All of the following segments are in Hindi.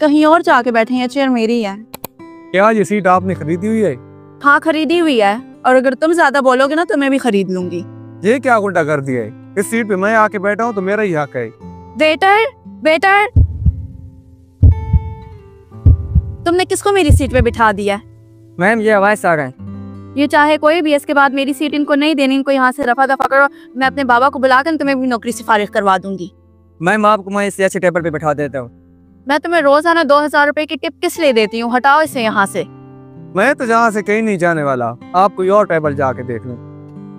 कहीं और जाके बैठे, ये चेयर मेरी है। क्या ये सीट आपने खरीदी हुई है? हाँ खरीदी हुई है, और अगर तुम ज्यादा बोलोगे ना तो मैं भी खरीद लूंगी। ये क्या उल्टा कर दिया है? इस सीट पे मैं आके बैठा हूँ तो मेरा ही हक है। वेटर, वेटर, तुमने किसको मेरी सीट पे बिठा दिया? मैम ये आवाज आ रहा है। ये चाहे कोई भी, इसके बाद मेरी सीट इनको नहीं देनी। इनको यहाँ से रफा दफा करो, मैं अपने बाबा को बुलाकर तुम्हें भी नौकरी से फारिग करवा दूंगी। मैम आपको मैं इस अच्छे टेबल पे बैठा देता हूँ। मैं तुम्हें रोजाना 2000 रुपए की टिप किस लिए देती हूँ? हटाओ इसे यहाँ से। मैं तो जहाँ से कहीं नहीं जाने वाला, आप कोई और टेबल जाके देख लो।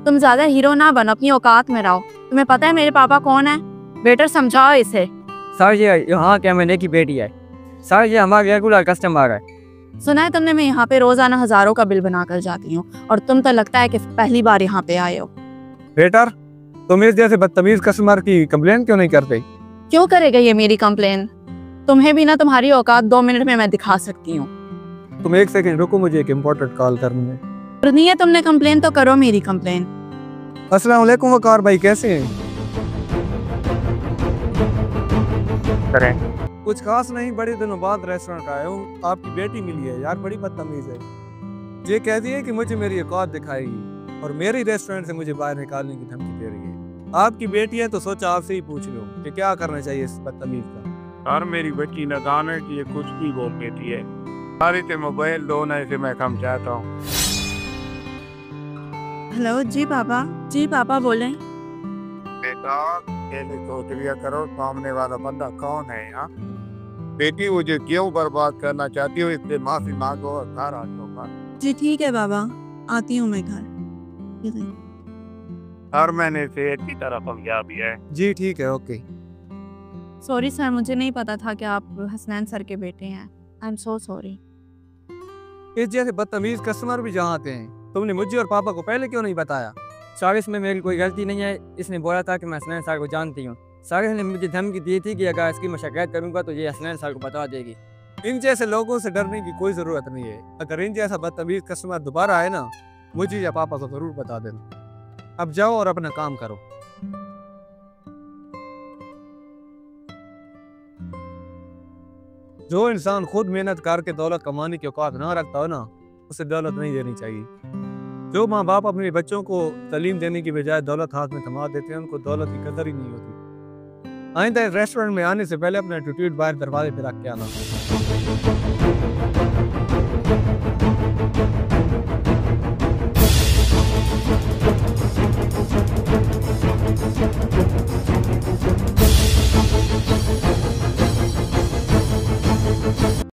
तुम ज्यादा हीरो ना बनो, अपनी औकात में रहो। तुम्हें पता है मेरे पापा कौन है? बेटर समझाओ इसे। सर ये यहाँ क्या मैंने की बेटी है। सर ये हमारा रेगुलर कस्टमर है। सुना है तुमने, मैं यहाँ पे रोजाना हजारों का बिल बना कर जाती हूँ, और तुम तो लगता है कि पहली बार यहाँ पे आए हो। वेटर, तुम इस जैसे बदतमीज कस्टमर की कंप्लेन क्यों नहीं करते? क्यों करेगा ये मेरी कंप्लेन? तुम्हें भी ना तुम्हारी औकात 2 मिनट में मैं दिखा सकती हूँ। तुम 1 सेकंड रुको, मुझे एक इम्पोर्टेंट कॉल करनी है। करनी है तुमने कंप्लेन तो करो मेरी कंप्लेन। अस्सलाम वालेकुम वकार भाई, कैसे हैं? कुछ खास नहीं, बड़े दिनों बाद रेस्टोरेंट आया हूँ। आपकी बेटी मिली है यार, बड़ी बदतमीज है। ये कहती है कि मुझे मेरी औकात दिखाएगी और मेरे रेस्टोरेंट से मुझे बाहर निकालने की धमकी दे रही है। आपकी बेटी है तो सोचा आपसे ही पूछ लो कि क्या करना चाहिए इस बदतमीज का। यार मेरी बच्ची नादान है कि ये कुछ भी बोल देती है। सारी से मोबाइल दो ना, इसे मैं कम चाहता हूँ। हेलो जी पापा। जी पापा बोले। बेटा पहले सोच लिया करो सामने वाला बंदा कौन है। यहाँ बेटी मुझे क्यों बर्बाद करना चाहती हो, इससे माफी मांगो और घर आ जाओ। जी ठीक है बाबा, आती हूँ मैं घर। हर महीने से अच्छी तरह समझा भी है। जी ठीक है, ओके। सॉरी सर, मुझे नहीं पता था कि आप हसनैन सर के बेटे हैं। I am so sorry. इस जैसे बदतमीज कस्टमर भी जहाँ आते हैं, तुमने मुझे और पापा को पहले क्यों नहीं बताया? सर इसमें मेरी कोई गलती नहीं है। इसने बोला था कि मैं हसनैन सर को जानती हूँ। सर ने मुझे धमकी दी थी कि अगर इसकी मैं शिकायत करूँगा तो ये हसनैन सर को बता देगी। इन जैसे लोगों से डरने की कोई जरूरत नहीं है। अगर इन जैसा बदतमीज कस्टमर दोबारा आए ना, मुझे या पापा को जरूर बता देना। अब जाओ और अपना काम करो। जो इंसान खुद मेहनत करके दौलत कमाने की औकात ना रखता हो ना, उसे दौलत नहीं देनी चाहिए। जो माँ बाप अपने बच्चों को तालीम देने की बजाय दौलत हाथ में थमा देते हैं, उनको दौलत की कदर ही नहीं होती। आइंदा रेस्टोरेंट में आने से पहले अपना एटीट्यूड बाहर दरवाजे पे रख के आना।